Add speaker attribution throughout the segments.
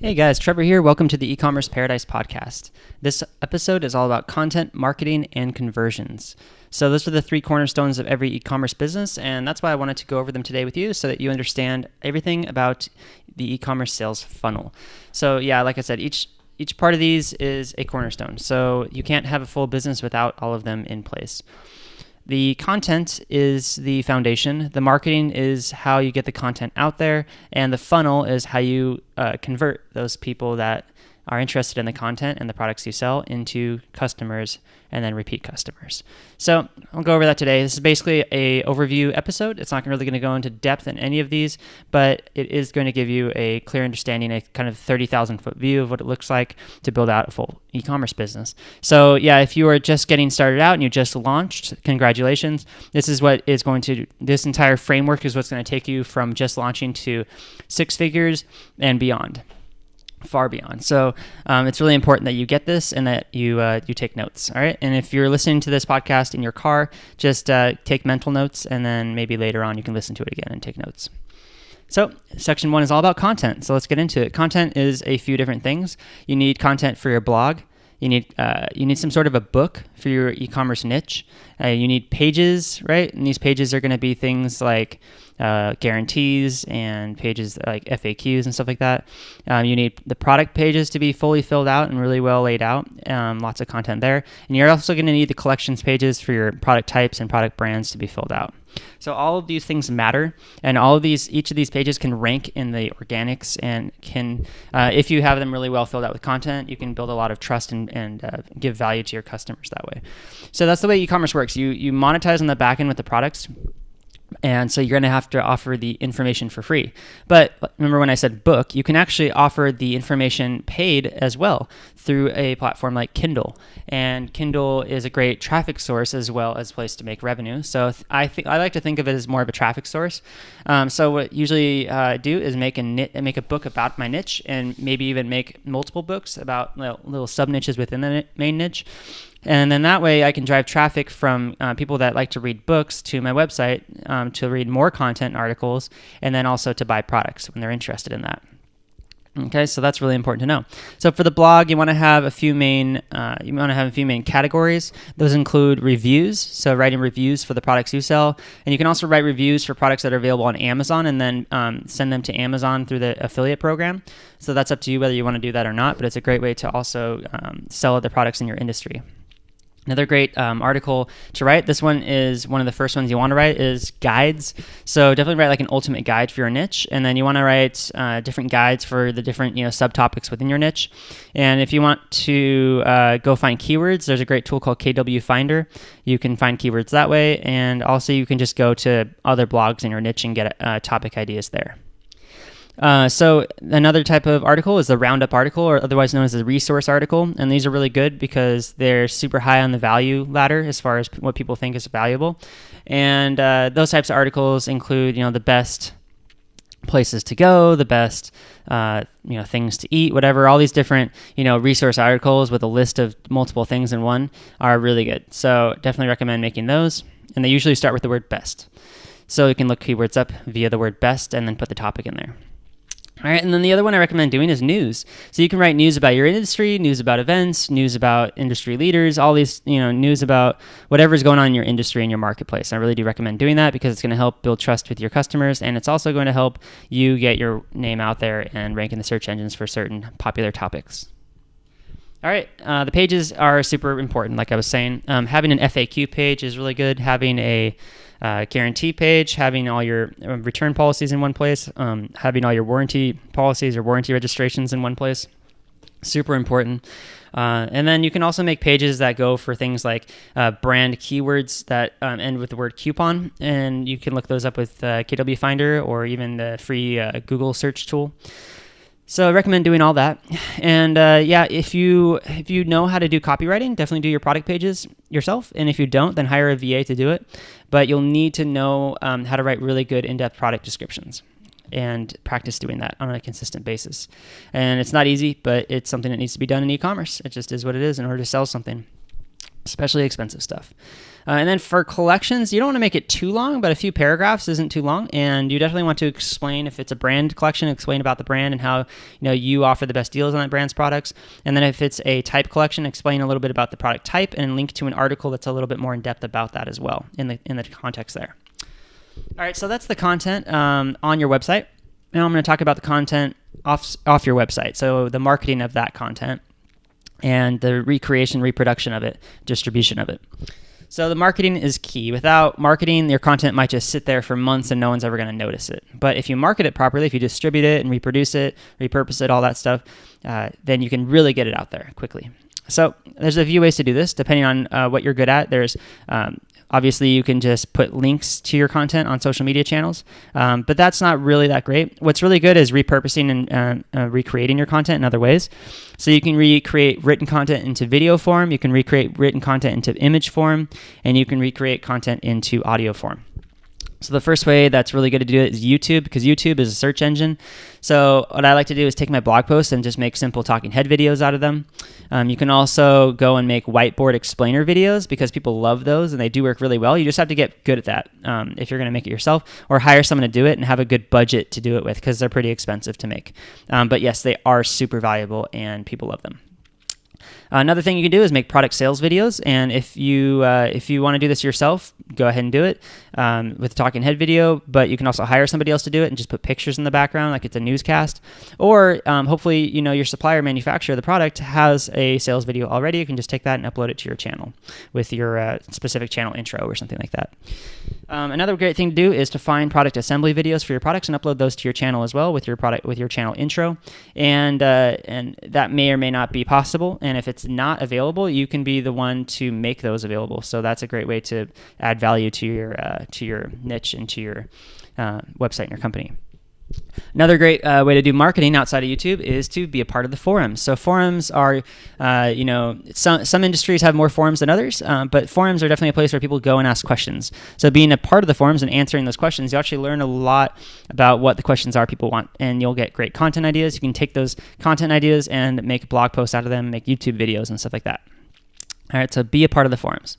Speaker 1: Hey guys, Trevor here. Welcome to the e-commerce Paradise podcast. This episode is all about content, marketing, and conversions. So those are the three cornerstones of every e-commerce business, and that's why I wanted to go over them today with you so that you understand everything about the e-commerce sales funnel. So yeah, like I said, each part of these is a cornerstone. So you can't have a full business without all of them in place. The content is the foundation. The marketing is how you get the content out there. And the funnel is how you convert those people that are interested in the content and the products you sell into customers and then repeat customers. So I'll go over that today. This is basically a overview episode. It's not really going to go into depth in any of these, but it is going to give you a clear understanding, a kind of 30,000 foot view of what it looks like to build out a full e-commerce business. So yeah, if you are just getting started out and you just launched, congratulations. This entire framework is what's going to take you from just launching to six figures and beyond. Far beyond. So it's really important that you get this and that you take notes. All right. And if you're listening to this podcast in your car, just take mental notes, and then maybe later on you can listen to it again and take notes. So section 1 is all about content. So let's get into it. Content is a few different things. You need content for your blog. You need some sort of a book for your e-commerce niche. You need pages, right? And these pages are going to be things like guarantees and pages like FAQs and stuff like that. You need the product pages to be fully filled out and really well laid out. Lots of content there. And you're also going to need the collections pages for your product types and product brands to be filled out. So all of these things matter, and each of these pages can rank in the organics, and can, if you have them really well filled out with content, you can build a lot of trust and give value to your customers that way. So that's the way e-commerce works. You monetize on the back end with the products. And so you're going to have to offer the information for free. But remember when I said book, you can actually offer the information paid as well through a platform like Kindle. And Kindle is a great traffic source as well as a place to make revenue. So I like to think of it as more of a traffic source. So what usually I do is make a book about my niche, and maybe even make multiple books about little sub niches within the main niche. And then that way I can drive traffic from people that like to read books to my website to read more content and articles, and then also to buy products when they're interested in that. Okay, so that's really important to know. So for the blog, you want to have a few main categories. Those include reviews, so writing reviews for the products you sell, and you can also write reviews for products that are available on Amazon, and then send them to Amazon through the affiliate program. So that's up to you whether you want to do that or not, but it's a great way to also sell other products in your industry. Another great article to write, this one is one of the first ones you want to write, is guides. So definitely write like an ultimate guide for your niche, and then you want to write different guides for the different subtopics within your niche. And if you want to go find keywords, there's a great tool called KW Finder. You can find keywords that way, and also you can just go to other blogs in your niche and get topic ideas there. So another type of article is the roundup article, or otherwise known as the resource article. And these are really good because they're super high on the value ladder as far as what people think is valuable. And those types of articles include, the best places to go, the best, things to eat, whatever. All these different, resource articles with a list of multiple things in one are really good. So definitely recommend making those. And they usually start with the word best. So you can look keywords up via the word best and then put the topic in there. All right, and then the other one I recommend doing is news. So you can write news about your industry, news about events, news about industry leaders, all these, news about whatever's going on in your industry and your marketplace. I really do recommend doing that because it's going to help build trust with your customers, and it's also going to help you get your name out there and rank in the search engines for certain popular topics. All right, the pages are super important, like I was saying. Having an FAQ page is really good. Having a guarantee page, having all your return policies in one place, having all your warranty policies or warranty registrations in one place, super important. And then you can also make pages that go for things like brand keywords that end with the word coupon, and you can look those up with KW Finder or even the free Google search tool. So I recommend doing all that. And if you know how to do copywriting, definitely do your product pages yourself. And if you don't, then hire a VA to do it. But you'll need to know how to write really good in-depth product descriptions and practice doing that on a consistent basis. And it's not easy, but it's something that needs to be done in e-commerce. It just is what it is in order to sell something, especially expensive stuff. And then for collections, you don't want to make it too long, but a few paragraphs isn't too long. And you definitely want to explain, if it's a brand collection, explain about the brand and how you offer the best deals on that brand's products. And then if it's a type collection, explain a little bit about the product type and link to an article that's a little bit more in depth about that as well in the context there. All right, so that's the content on your website. Now I'm going to talk about the content off your website, so the marketing of that content and the recreation, reproduction of it, distribution of it. So the marketing is key. Without marketing, your content might just sit there for months and no one's ever going to notice it. But if you market it properly, if you distribute it and reproduce it, repurpose it, all that stuff, then you can really get it out there quickly. So there's a few ways to do this, depending on what you're good at. There's obviously, you can just put links to your content on social media channels, but that's not really that great. What's really good is repurposing and recreating your content in other ways. So you can recreate written content into video form, you can recreate written content into image form, and you can recreate content into audio form. So the first way that's really good to do it is YouTube, because YouTube is a search engine. So what I like to do is take my blog posts and just make simple talking head videos out of them. You can also go and make whiteboard explainer videos, because people love those and they do work really well. You just have to get good at that if you're going to make it yourself, or hire someone to do it and have a good budget to do it with, because they're pretty expensive to make. But yes, they are super valuable and people love them. Another thing you can do is make product sales videos, and if you want to do this yourself, go ahead and do it with a talking head video, but you can also hire somebody else to do it and just put pictures in the background like it's a newscast. Or hopefully your supplier, manufacturer of the product has a sales video already. You can just take that and upload it to your channel with your specific channel intro or something like that. Another great thing to do is to find product assembly videos for your products and upload those to your channel as well with your channel intro, and that may or may not be possible. And if it's not available, you can be the one to make those available. So that's a great way to add value to your niche and to your website and your company. Another great way to do marketing outside of YouTube is to be a part of the forums. So forums are, some industries have more forums than others, but forums are definitely a place where people go and ask questions. So being a part of the forums and answering those questions, you actually learn a lot about what the questions are people want, and you'll get great content ideas. You can take those content ideas and make blog posts out of them, make YouTube videos and stuff like that. All right, so be a part of the forums.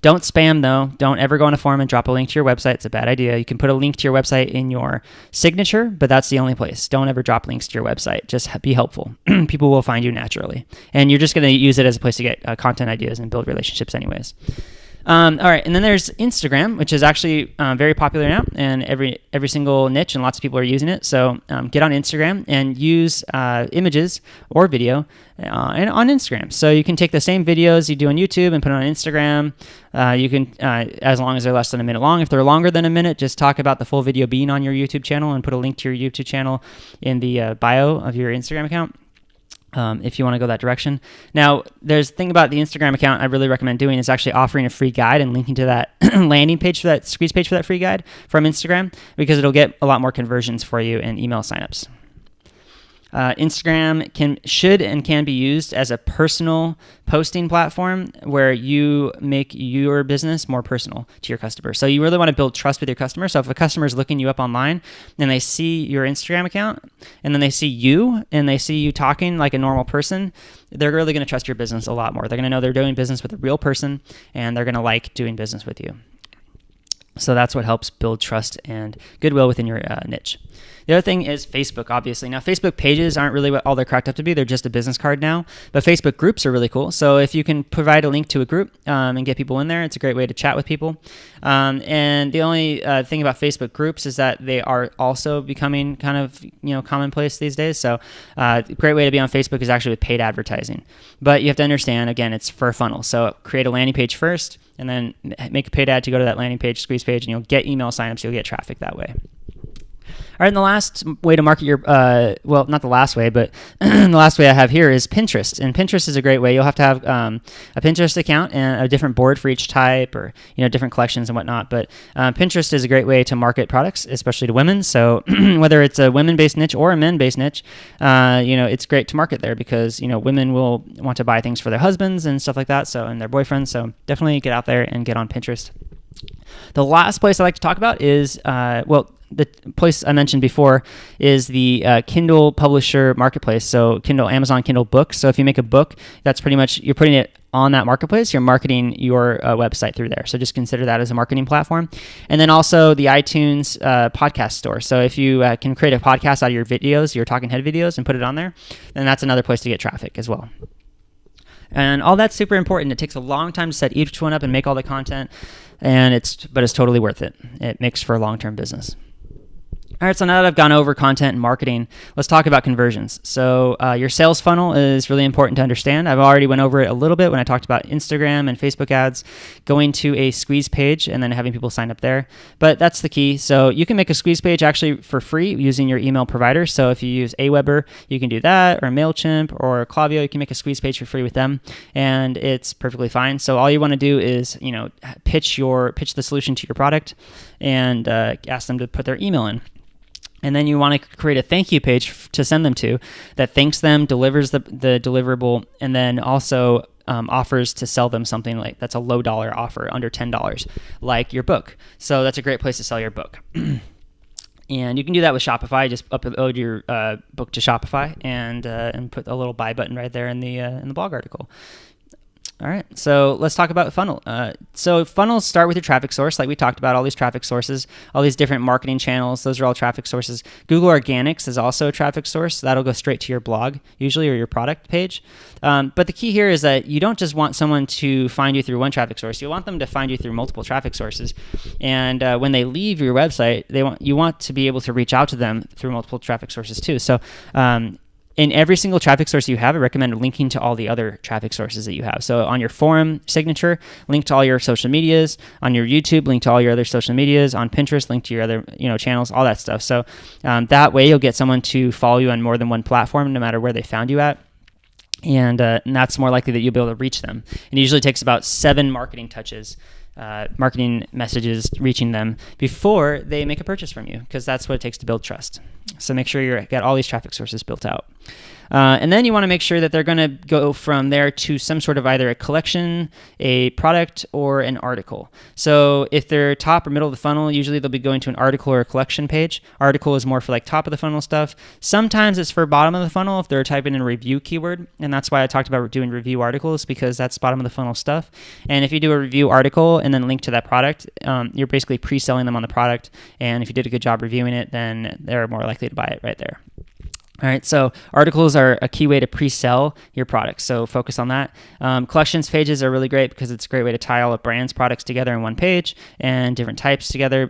Speaker 1: Don't spam, though. Don't ever go on a forum and drop a link to your website. It's a bad idea. You can put a link to your website in your signature, but that's the only place. Don't ever drop links to your website. Just be helpful. People will find you naturally. And you're just going to use it as a place to get content ideas and build relationships anyways. All right, and then there's Instagram, which is actually very popular now, and every single niche and lots of people are using it. So get on Instagram and use images or video and on Instagram. So you can take the same videos you do on YouTube and put it on Instagram. You can, as long as they're less than a minute long. If they're longer than a minute, just talk about the full video being on your YouTube channel and put a link to your YouTube channel in the bio of your Instagram account. If you want to go that direction. Now, there's a thing about the Instagram account I really recommend doing is actually offering a free guide and linking to that landing page, for that squeeze page for that free guide from Instagram, because it'll get a lot more conversions for you and email signups. Instagram should and can be used as a personal posting platform where you make your business more personal to your customer. So you really want to build trust with your customer. So if a customer is looking you up online and they see your Instagram account and then they see you and they see you talking like a normal person, they're really going to trust your business a lot more. They're going to know they're doing business with a real person, and they're going to like doing business with you. So that's what helps build trust and goodwill within your niche. The other thing is Facebook, obviously. Now, Facebook pages aren't really what all they're cracked up to be. They're just a business card now. But Facebook groups are really cool. So if you can provide a link to a group and get people in there, it's a great way to chat with people. And the only thing about Facebook groups is that they are also becoming kind of commonplace these days. So a great way to be on Facebook is actually with paid advertising. But you have to understand, again, it's for a funnel. So create a landing page first, and then make a paid ad to go to that landing page, squeeze page, and you'll get email signups. You'll get traffic that way. All right, and the last way to market your, well, not the last way, but the last way I have here is Pinterest. And Pinterest is a great way. You'll have to have a Pinterest account and a different board for each type, or different collections and whatnot. But Pinterest is a great way to market products, especially to women. So whether it's a women-based niche or a men-based niche, it's great to market there, because women will want to buy things for their husbands and stuff like that, so, and their boyfriends. So definitely get out there and get on Pinterest. The last place I like to talk about is, the place I mentioned before is the Kindle publisher marketplace. So Amazon Kindle books. So if you make a book, that's pretty much, you're putting it on that marketplace, you're marketing your website through there. So just consider that as a marketing platform. And then also the iTunes podcast store. So if you can create a podcast out of your videos, your talking head videos, and put it on there, then that's another place to get traffic as well. And all that's super important. It takes a long time to set each one up and make all the content, but it's totally worth it. It makes for a long-term business. All right, so now that I've gone over content and marketing, let's talk about conversions. So your sales funnel is really important to understand. I've already went over it a little bit when I talked about Instagram and Facebook ads, going to a squeeze page and then having people sign up there. But that's the key. So you can make a squeeze page actually for free using your email provider. So if you use Aweber, you can do that, or MailChimp or Klaviyo, you can make a squeeze page for free with them, and it's perfectly fine. So all you want to do is, pitch the solution to your product and ask them to put their email in. And then you want to create a thank you page to send them to that thanks them, delivers the deliverable, and then also offers to sell them something like that's a low dollar offer, under $10, like your book. So that's a great place to sell your book. And you can do that with Shopify. Just upload your book to Shopify and put a little buy button right there in the blog article. All right, so let's talk about funnel. So funnels start with your traffic source, like we talked about, all these traffic sources, all these different marketing channels. Those are all traffic sources. Google Organics is also a traffic source. So that'll go straight to your blog usually, or your product page. But the key here is that you don't just want someone to find you through one traffic source. You want them to find you through multiple traffic sources. And when they leave your website, you want to be able to reach out to them through multiple traffic sources too. So in every single traffic source you have, I recommend linking to all the other traffic sources that you have. So on your forum signature, link to all your social medias. On your YouTube, link to all your other social medias. On Pinterest, link to your other channels, all that stuff. So that way you'll get someone to follow you on more than one platform, no matter where they found you at. And that's more likely that you'll be able to reach them. And it usually takes about 7 marketing touches, marketing messages reaching them before they make a purchase from you, because that's what it takes to build trust. So make sure you've got all these traffic sources built out. And then you want to make sure that they're going to go from there to some sort of either a collection, a product, or an article. So if they're top or middle of the funnel, usually they'll be going to an article or a collection page. Article is more for like top of the funnel stuff. Sometimes it's for bottom of the funnel if they're typing in a review keyword. And that's why I talked about doing review articles, because that's bottom of the funnel stuff. And if you do a review article and then link to that product, you're basically pre-selling them on the product. And if you did a good job reviewing it, then they're more likely to buy it right there. All right, so articles are a key way to pre-sell your products, so focus on that. Collections pages are really great because it's a great way to tie all of brands' products together in one page and different types together,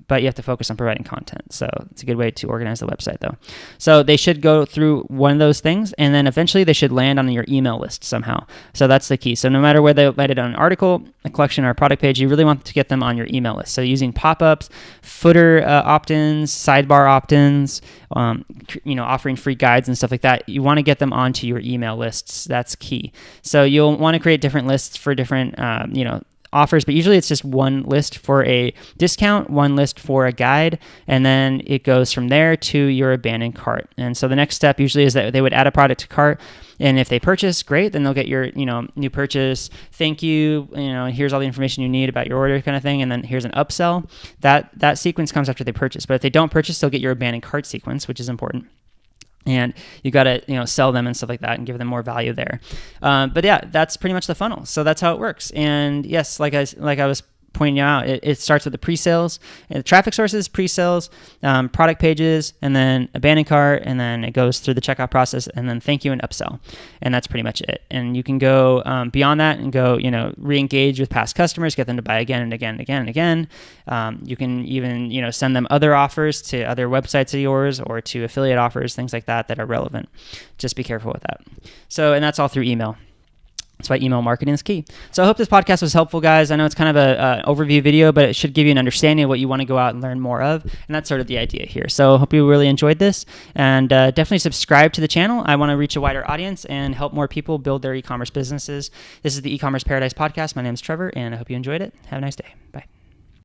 Speaker 1: but you have to focus on providing content. So it's a good way to organize the website, though. So they should go through one of those things, and then eventually they should land on your email list somehow. So that's the key. So no matter whether they landed on an article, a collection, or a product page, you really want to get them on your email list. So using pop-ups, footer opt-ins, sidebar opt-ins, offering free guides and stuff like that, you want to get them onto your email lists. That's key. So you'll want to create different lists for different, offers, but usually it's just one list for a discount, one list for a guide, and then it goes from there to your abandoned cart. And so the next step usually is that they would add a product to cart, and if they purchase, great, then they'll get your, new purchase, thank you, here's all the information you need about your order kind of thing, and then here's an upsell. That sequence comes after they purchase. But if they don't purchase, they'll get your abandoned cart sequence, which is important. And you got to, sell them and stuff like that and give them more value there. But yeah, that's pretty much the funnel. So that's how it works. And yes, like I was pointing out, it starts with the pre-sales, and the traffic sources, pre-sales, product pages, and then abandoned cart, and then it goes through the checkout process, and then thank you and upsell. And that's pretty much it. And you can go beyond that and go, re-engage with past customers, get them to buy again and again and again and again. You can even, send them other offers to other websites of yours or to affiliate offers, things like that are relevant. Just be careful with that. So, and that's all through email. That's why email marketing is key. So I hope this podcast was helpful, guys. I know it's kind of an overview video, but it should give you an understanding of what you want to go out and learn more of. And that's sort of the idea here. So I hope you really enjoyed this, and definitely subscribe to the channel. I want to reach a wider audience and help more people build their e-commerce businesses. This is the e-commerce Paradise podcast. My name is Trevor, and I hope you enjoyed it. Have a nice day. Bye.